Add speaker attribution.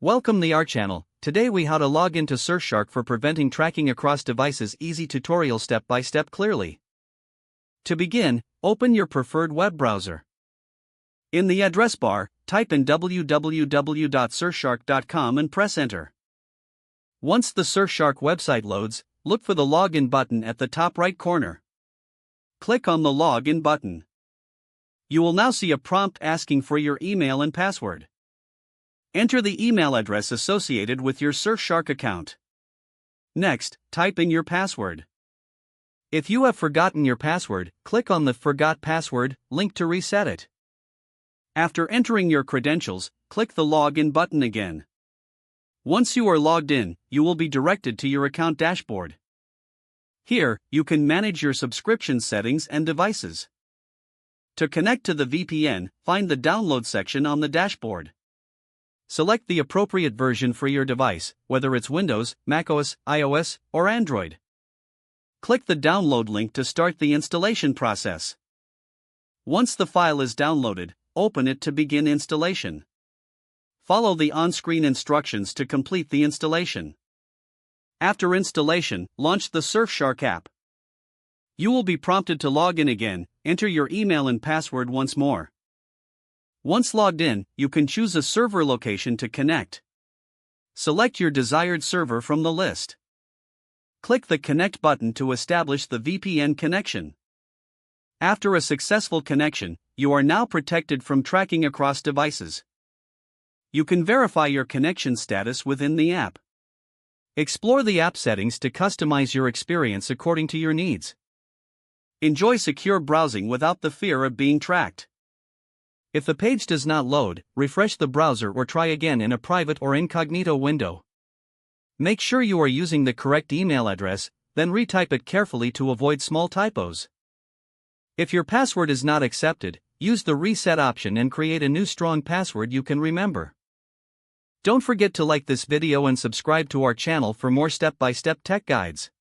Speaker 1: Welcome to our channel. Today we how to log into Surfshark for preventing tracking across devices. Easy tutorial step by step clearly. To begin, open your preferred web browser. In the address bar, type in www.surfshark.com and press enter. Once the Surfshark website loads, look for the login button at the top right corner. Click on the login button. You will now see a prompt asking for your email and password. Enter the email address associated with your Surfshark account. Next, type in your password. If you have forgotten your password, click on the Forgot Password link to reset it. After entering your credentials, click the Login button again. Once you are logged in, you will be directed to your account dashboard. Here, you can manage your subscription settings and devices. To connect to the VPN, find the Download section on the dashboard. Select the appropriate version for your device, whether it's Windows, macOS, iOS, or Android. Click the download link to start the installation process. Once the file is downloaded, open it to begin installation. Follow the on-screen instructions to complete the installation. After installation, launch the Surfshark app. You will be prompted to log in again. Enter your email and password once more. Once logged in, you can choose a server location to connect. Select your desired server from the list. Click the Connect button to establish the VPN connection. After a successful connection, you are now protected from tracking across devices. You can verify your connection status within the app. Explore the app settings to customize your experience according to your needs. Enjoy secure browsing without the fear of being tracked. If the page does not load, refresh the browser or try again in a private or incognito window. Make sure you are using the correct email address, then retype it carefully to avoid small typos. If your password is not accepted, use the reset option and create a new strong password you can remember. Don't forget to like this video and subscribe to our channel for more step-by-step tech guides.